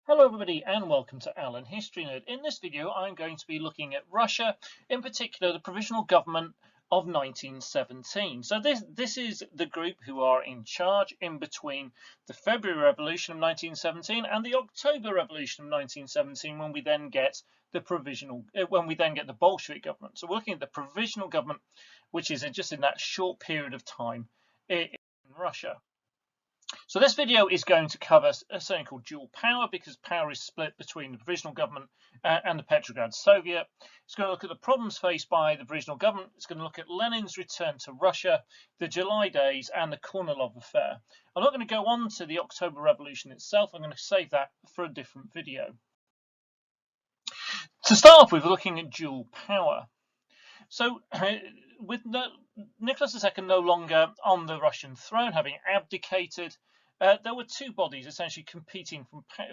Hello everybody and welcome to Alan History Nerd. In this video I'm going to be looking at Russia, in particular the Provisional Government of 1917. So this is the group who are in charge in between the February Revolution of 1917 and the October Revolution of 1917, when we then get the Bolshevik government. So we're looking at the Provisional Government, which is just in that short period of time in Russia. So this video is going to cover something called dual power, because power is split between the Provisional Government and the Petrograd Soviet. It's going to look at the problems faced by the Provisional Government. It's going to look at Lenin's return to Russia, the July days, and the Kornilov affair. I'm not going to go on to the October Revolution itself. I'm going to save that for a different video. To start off with, we're looking at dual power. So with Nicholas II no longer on the Russian throne, having abdicated, there were two bodies essentially competing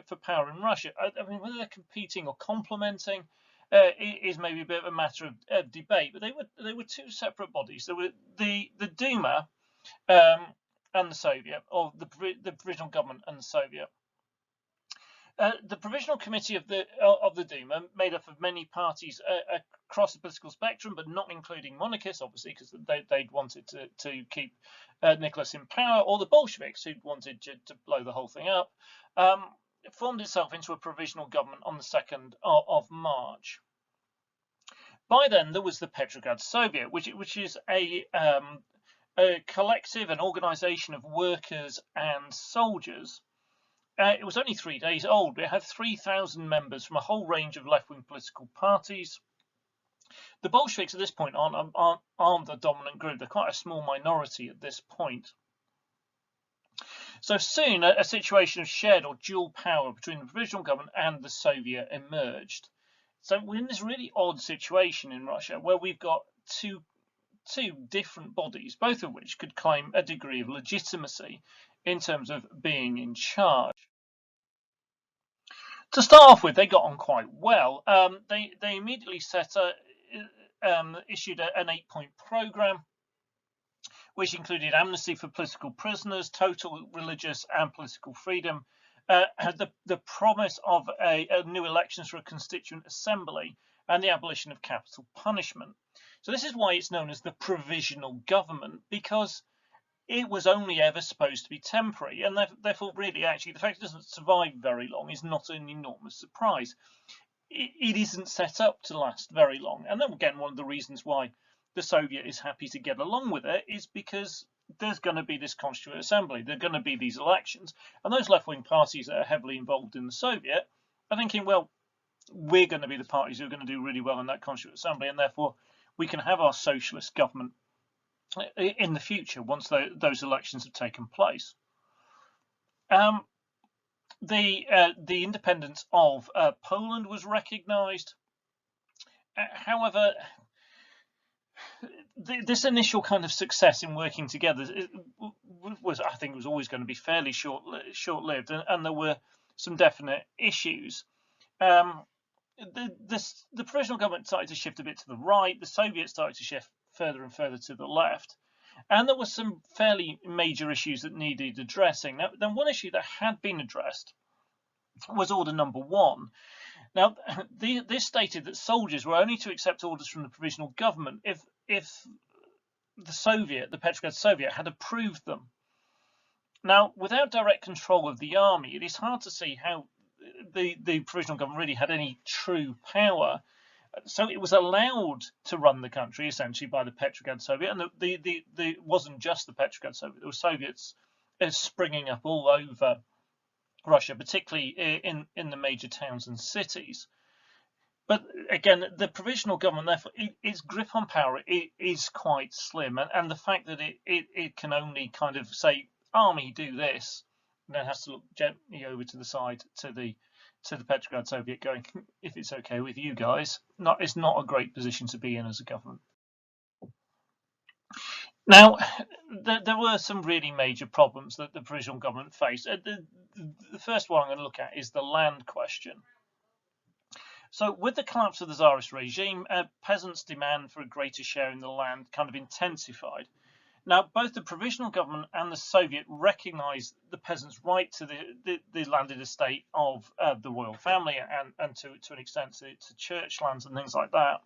for power in Russia. I mean, whether they're competing or complementing is maybe a bit of a matter of debate, but they were two separate bodies. There were the Duma and the Soviet, or the Provisional Government and the Soviet. The Provisional Committee of the Duma, made up of many parties across the political spectrum, but not including monarchists, obviously, because they'd wanted to keep Nicholas in power, or the Bolsheviks, who'd wanted to blow the whole thing up, formed itself into a provisional government on the 2nd of March. By then, there was the Petrograd Soviet, which is a collective, an organisation of workers and soldiers. It was only 3 days old, but it had 3,000 members from a whole range of left-wing political parties. The Bolsheviks at this point aren't the dominant group. They're quite a small minority at this point. So soon a situation of shared or dual power between the Provisional Government and the Soviet emerged. So we're in this really odd situation in Russia, where we've got two different bodies, both of which could claim a degree of legitimacy in terms of being in charge. To start off with, they got on quite well. They immediately issued an 8-point program, which included amnesty for political prisoners, total religious and political freedom, the promise of a new elections for a constituent assembly, and the abolition of capital punishment. So this is why it's known as the Provisional Government, because it was only ever supposed to be temporary, and therefore really actually the fact it doesn't survive very long is not an enormous surprise. It isn't set up to last very long, and then again, one of the reasons why the Soviet is happy to get along with it is because there's going to be this constituent assembly, there are going to be these elections, and those left-wing parties that are heavily involved in the Soviet are thinking, well, we're going to be the parties who are going to do really well in that constituent assembly, and therefore we can have our socialist government in the future once those elections have taken place. The independence of Poland was recognised. However, this initial kind of success in working together I think, was always going to be fairly short-lived, and there were some definite issues. The Provisional Government started to shift a bit to the right. The Soviets started to shift further and further to the left. And there were some fairly major issues that needed addressing. Now, then one issue that had been addressed was Order Number 1. Now, this stated that soldiers were only to accept orders from the Provisional Government if the Petrograd Soviet, had approved them. Now, without direct control of the army, it is hard to see how the Provisional Government really had any true power. So it was allowed to run the country essentially by the Petrograd Soviet, and it wasn't just the Petrograd Soviet. There were Soviets springing up all over Russia, particularly in the major towns and cities. But again, the Provisional Government, therefore, its grip on power is quite slim, and the fact that it can only kind of say, army, do this, and then has to look gently over to the side to the Petrograd Soviet, going, if it's okay with you guys, it's not a great position to be in as a government. Now, there were some really major problems that the Provisional Government faced. The first one I'm going to look at is the land question. So with the collapse of the Tsarist regime, peasants' demand for a greater share in the land kind of intensified. Now, both the Provisional Government and the Soviet recognised the peasants' right to the landed estate of the royal family and to an extent to church lands and things like that.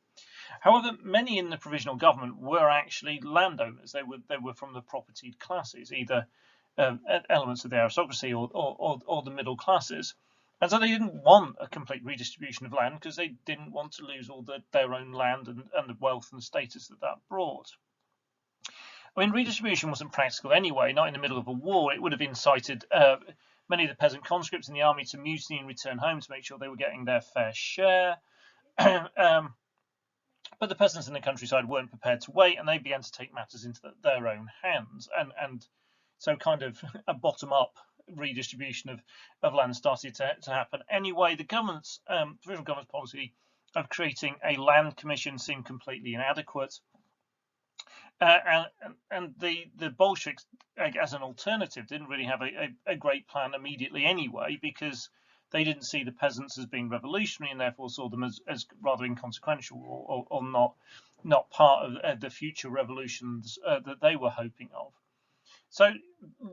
However, many in the Provisional Government were actually landowners. They were from the propertied classes, either elements of the aristocracy or the middle classes. And so they didn't want a complete redistribution of land because they didn't want to lose all their own land and the wealth and status that brought. I mean, redistribution wasn't practical anyway, not in the middle of a war. It would have incited many of the peasant conscripts in the army to mutiny and return home to make sure they were getting their fair share. But the peasants in the countryside weren't prepared to wait, and they began to take matters into their own hands. And so kind of a bottom-up redistribution of land started to happen. Anyway, the provisional government's policy of creating a land commission seemed completely inadequate. And the Bolsheviks, as an alternative, didn't really have a great plan immediately anyway, because they didn't see the peasants as being revolutionary and therefore saw them as rather inconsequential or not part of the future revolutions that they were hoping of. So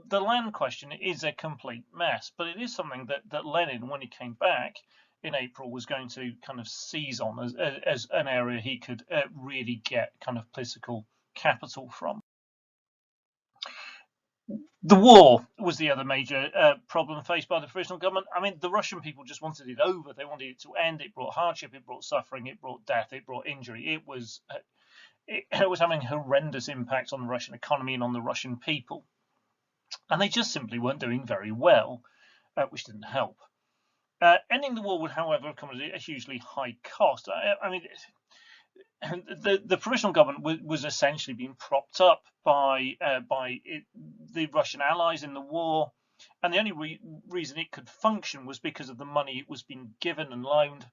the land question is a complete mess, but it is something that Lenin, when he came back in April, was going to kind of seize on as an area he could really get kind of political capital from. The war was the other major problem faced by the provisional government. I mean, the Russian people just wanted it over. They wanted it to end. It brought hardship, it brought suffering, it brought death, it brought injury. It was having horrendous impacts on the Russian economy and on the Russian people. And they just simply weren't doing very well, which didn't help. Ending the war would, however, come at a hugely high cost. I mean, the provisional government was essentially being propped up by the Russian allies in the war, and the only reason it could function was because of the money it was being given and loaned.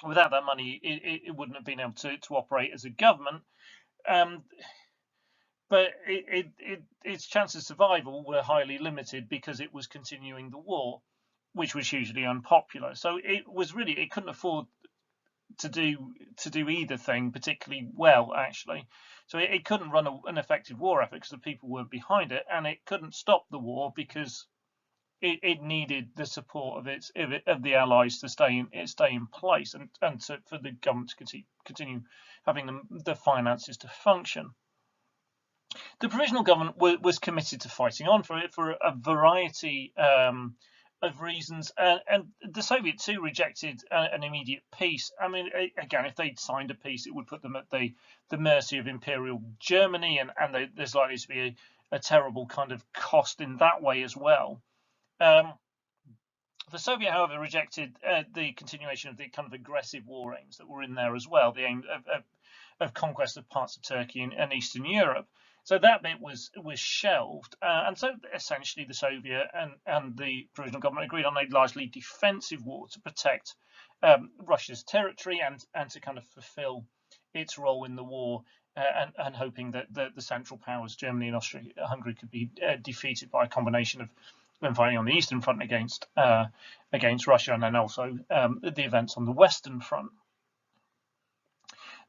Without that money, it wouldn't have been able to operate as a government. But its chances of survival were highly limited because it was continuing the war, which was hugely unpopular. So it couldn't afford to do either thing particularly well, actually. So it couldn't run an effective war effort because the people weren't behind it, and it couldn't stop the war because it needed the support of the allies to stay in place and for the government to continue having the finances to function. The provisional government was committed to fighting on for a variety of reasons, and the Soviets too rejected an immediate peace. I mean, again, if they'd signed a peace, it would put them at the mercy of Imperial Germany, and there's likely to be a terrible kind of cost in that way as well. The Soviet, however, rejected the continuation of the kind of aggressive war aims that were in there as well, the aim of conquest of parts of Turkey and Eastern Europe. So that bit was shelved, and so essentially the Soviet and the provisional government agreed on a largely defensive war to protect Russia's territory and to kind of fulfill its role in the war, and hoping that the Central Powers, Germany and Austria-Hungary, could be defeated by a combination of them fighting on the Eastern Front against Russia, and then also the events on the Western Front.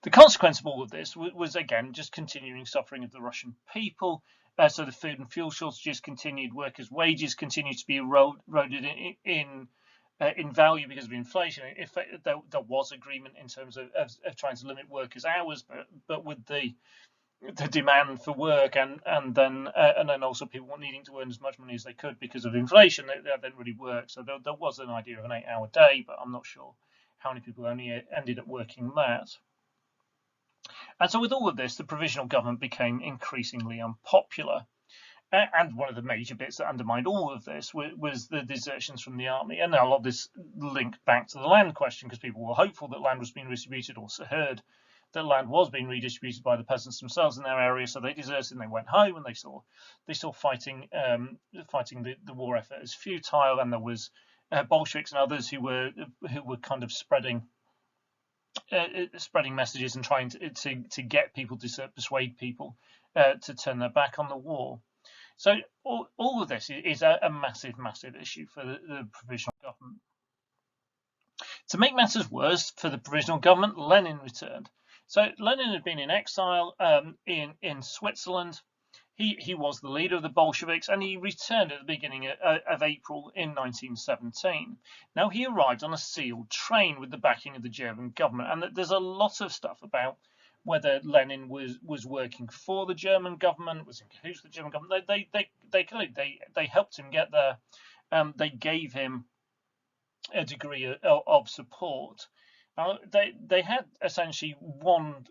The consequence of all of this was again just continuing suffering of the Russian people. So the food and fuel shortages continued, workers' wages continued to be eroded in value because of inflation. There was agreement in terms of trying to limit workers' hours, but with the demand for work and then also people needing to earn as much money as they could because of inflation, that didn't really work. So there was an idea of an 8-hour day, but I'm not sure how many people only ended up working that. And so with all of this, the provisional government became increasingly unpopular. And one of the major bits that undermined all of this was the desertions from the army. And a lot of this linked back to the land question, because people were hopeful that land was being redistributed, or heard that land was being redistributed by the peasants themselves in their area. So they deserted and they went home, and they saw fighting the war effort as futile. And there was Bolsheviks and others who were kind of spreading messages and trying to get people to persuade people to turn their back on the war. So all of this is a massive issue for the provisional government. To make matters worse for the provisional government, Lenin returned. So Lenin had been in exile in Switzerland. He was the leader of the Bolsheviks, and he returned at the beginning of April in 1917. Now, he arrived on a sealed train with the backing of the German government, and there's a lot of stuff about whether Lenin was working for the German government, was in cahoots with the German government. They helped him get there. They gave him a degree of support. They had essentially one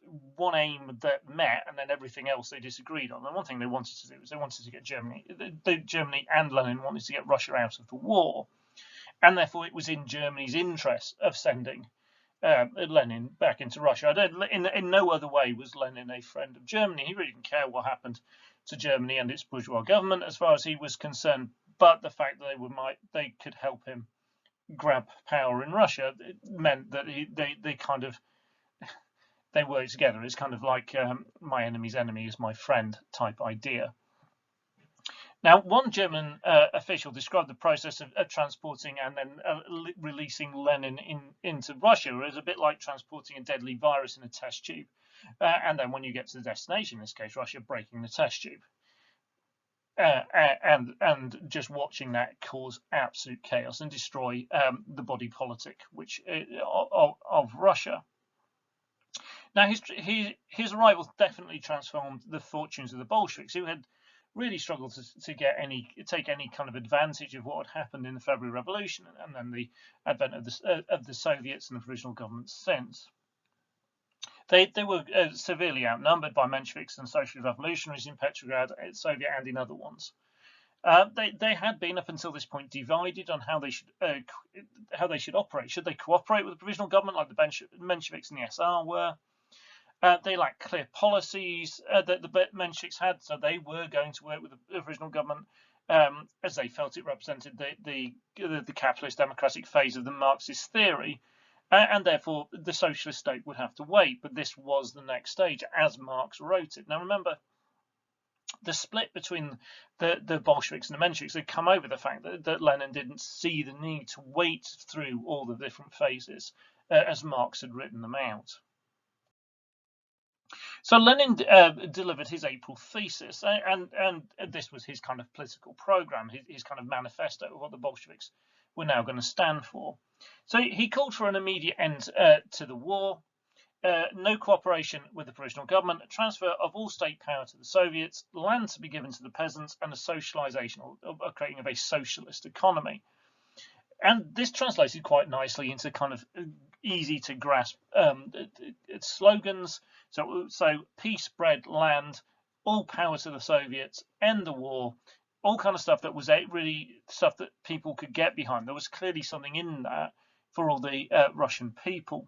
aim that met, and then everything else they disagreed on. And one thing they wanted to do was they wanted to get Germany and Lenin wanted to get Russia out of the war, and therefore it was in Germany's interest of sending Lenin back into Russia. In no other way was Lenin a friend of Germany. He really didn't care what happened to Germany and its bourgeois government as far as he was concerned. But the fact that they could help him grab power in Russia, it meant that they work together. It's kind of like my enemy's enemy is my friend type idea. Now, one German official described the process of transporting and then releasing Lenin into Russia as a bit like transporting a deadly virus in a test tube, and then when you get to the destination, in this case Russia, breaking the test tube. And just watching that cause absolute chaos and destroy the body politic of Russia. Now, his arrival definitely transformed the fortunes of the Bolsheviks, who had really struggled to take any kind of advantage of what had happened in the February Revolution and then the advent of the Soviets and the Provisional Government since. They were severely outnumbered by Mensheviks and social revolutionaries in Petrograd, Soviet, and in other ones. They had been up until this point divided on how they should operate. Should they cooperate with the provisional government like the Mensheviks and the SR were? They lacked clear policies that the Mensheviks had, so they were going to work with the provisional government as they felt it represented the capitalist democratic phase of the Marxist theory. And therefore the socialist state would have to wait, but this was the next stage as Marx wrote it. Now remember, the split between the Bolsheviks and the Mensheviks had come over the fact that Lenin didn't see the need to wait through all the different phases as Marx had written them out. So Lenin delivered his April thesis, and this was his kind of political program, his kind of manifesto of what the Bolsheviks were now going to stand for. So he called for an immediate end to the war, no cooperation with the provisional government, a transfer of all state power to the Soviets, land to be given to the peasants, and a socialization or creating of a socialist economy. And this translated quite nicely into kind of easy to grasp slogans. So peace, bread, land, all power to the Soviets, end the war. All kind of stuff that was really stuff that people could get behind. There was clearly something in that for all the Russian people,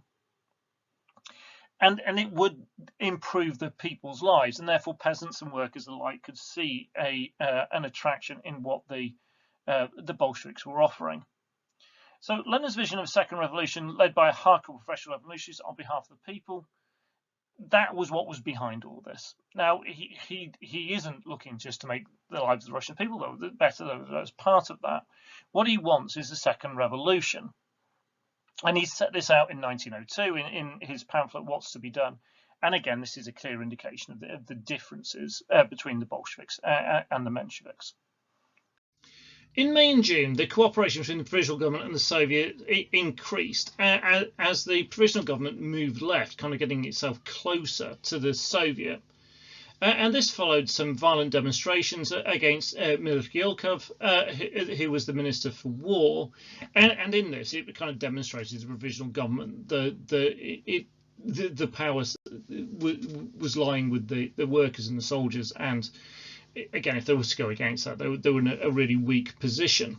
and it would improve the people's lives, and therefore peasants and workers alike could see an attraction in what the Bolsheviks were offering. So Lenin's vision of a second revolution, led by a hardcore professional revolutionaries on behalf of the people, that was what was behind all this. Now, he isn't looking just to make the lives of the Russian people better, though as part of that. What he wants is a second revolution. And he set this out in 1902 in his pamphlet, What's to be Done. And again, this is a clear indication of the differences between the Bolsheviks and the Mensheviks. In May and June, the cooperation between the Provisional Government and the Soviet increased as the Provisional Government moved left, kind of getting itself closer to the Soviet. And this followed some violent demonstrations against Milyukov, who was the Minister for War. And in this, it kind of demonstrated the Provisional Government, the power was lying with the workers and the soldiers, and again, if they were to go against that, they were in a really weak position.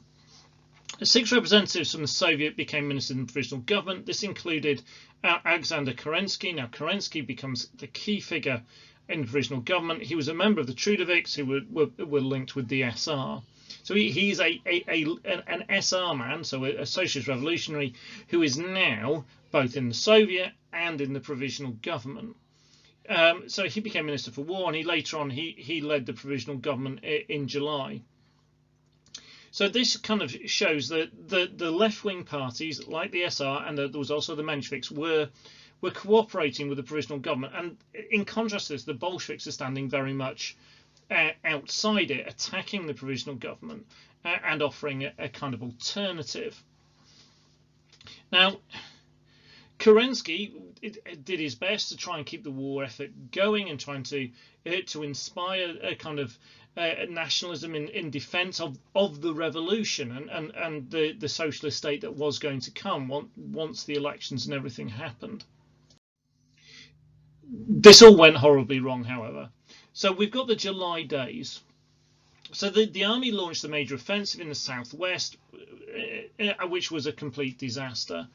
6 representatives from the Soviet became ministers in the Provisional Government. This included Alexander Karensky. Now, Karensky becomes the key figure in the Provisional Government. He was a member of the Trudoviks, who were linked with the SR. So he's an SR man, so a socialist revolutionary, who is now both in the Soviet and in the Provisional Government. So he became Minister for War, and he led the Provisional Government in July. So this kind of shows that the left-wing parties, like the SR, and there was also the Mensheviks, were were cooperating with the provisional government, and in contrast to this, the Bolsheviks are standing very much outside it, attacking the provisional government and offering a kind of alternative. Now, Karensky did his best to try and keep the war effort going and trying to inspire a kind of nationalism in defence of the revolution and the socialist state that was going to come once the elections and everything happened. This all went horribly wrong, however. So we've got the July days. So the army launched a major offensive in the southwest, which was a complete disaster.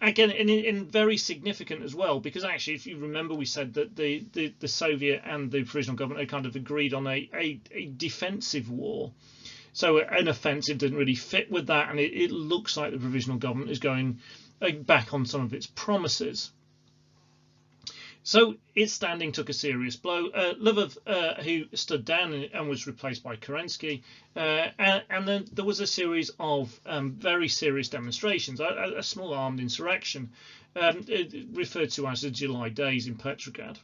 Again, and very significant as well, because actually, if you remember, we said that the Soviet and the provisional government had kind of agreed on a defensive war. So an offensive didn't really fit with that, and it looks like the provisional government is going back on some of its promises. So its standing took a serious blow. Lvov, who stood down and was replaced by Karensky, and then there was a series of very serious demonstrations, a small armed insurrection, referred to as the July Days in Petrograd.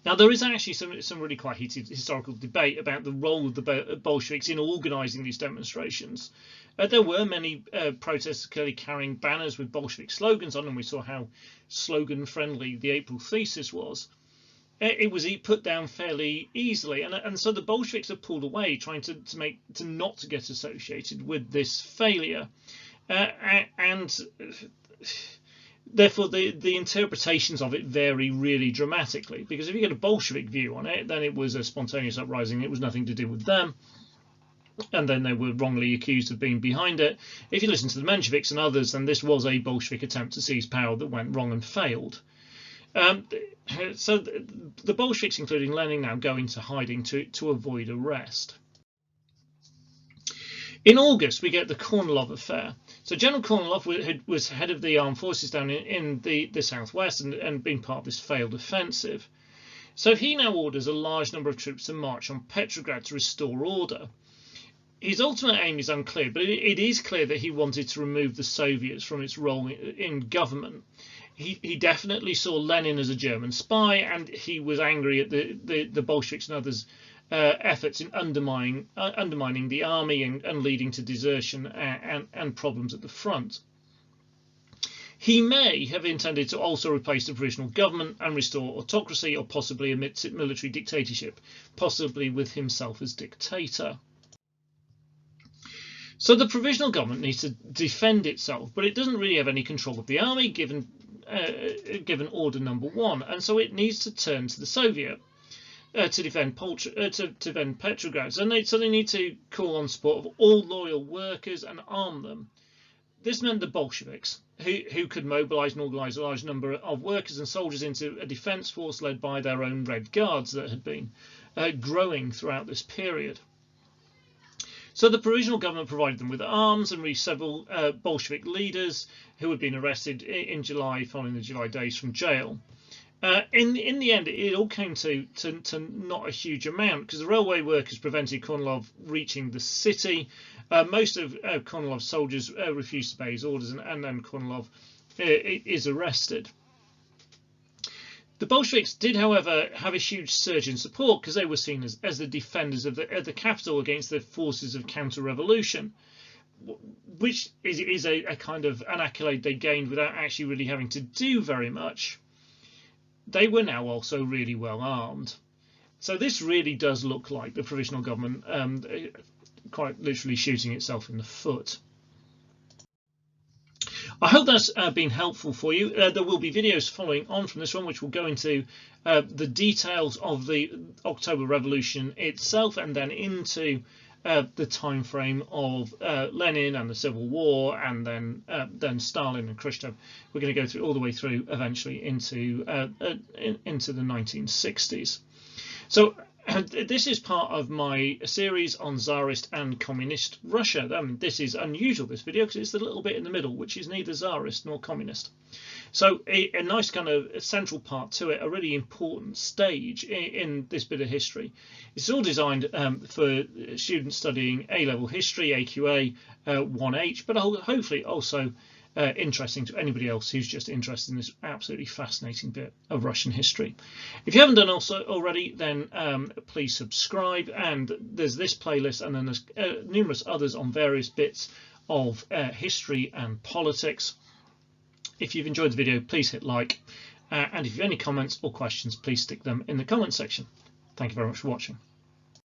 Now, there is actually some really quite heated historical debate about the role of the Bolsheviks in organising these demonstrations. There were many protesters clearly carrying banners with Bolshevik slogans on, and we saw how slogan-friendly the April thesis was. It was put down fairly easily, and so the Bolsheviks have pulled away, trying to not to get associated with this failure, and therefore the interpretations of it vary really dramatically. Because if you get a Bolshevik view on it, then it was a spontaneous uprising; it was nothing to do with them. And then they were wrongly accused of being behind it. If you listen to the Mensheviks and others, then this was a Bolshevik attempt to seize power that went wrong and failed. So the Bolsheviks, including Lenin, now go into hiding to avoid arrest. In August, we get the Kornilov affair. So General Kornilov was head of the armed forces down in the southwest and been part of this failed offensive. So he now orders a large number of troops to march on Petrograd to restore order. His ultimate aim is unclear, but it is clear that he wanted to remove the Soviets from its role in government. He definitely saw Lenin as a German spy, and he was angry at the Bolsheviks and others' efforts in undermining the army and leading to desertion and problems at the front. He may have intended to also replace the provisional government and restore autocracy, or possibly a military dictatorship, possibly with himself as dictator. So the provisional government needs to defend itself, but it doesn't really have any control of the army, given order number 1, and so it needs to turn to the Soviet to defend Petrograd. So they need to call on support of all loyal workers and arm them. This meant the Bolsheviks, who could mobilise and organise a large number of workers and soldiers into a defence force led by their own Red Guards that had been growing throughout this period. So the provisional government provided them with arms and released several Bolshevik leaders who had been arrested in July following the July Days from jail. In the end, it all came to not a huge amount, because the railway workers prevented Kornilov reaching the city. Most of Kornilov's soldiers refused to obey his orders, and then Kornilov is arrested. The Bolsheviks did, however, have a huge surge in support, because they were seen as the defenders of the capital against the forces of counter-revolution, which is a kind of an accolade they gained without actually really having to do very much. They were now also really well armed. So this really does look like the provisional government quite literally shooting itself in the foot. I hope that's been helpful for you. There will be videos following on from this one which will go into the details of the October Revolution itself, and then into the time frame of Lenin and the Civil War, and then Stalin and Khrushchev. We're going to go through all the way through eventually into the 1960s. So this is part of my series on Tsarist and Communist Russia. This is unusual, this video, because it's a little bit in the middle, which is neither Tsarist nor communist. So a nice kind of central part to it, a really important stage in this bit of history. It's all designed for students studying A-level history, AQA 1H, but hopefully also interesting to anybody else who's just interested in this absolutely fascinating bit of Russian history. If you haven't done also already, then please subscribe, and there's this playlist and then there's numerous others on various bits of history and politics. If you've enjoyed the video, please hit like, and if you have any comments or questions, please stick them in the comment section. Thank you very much for watching.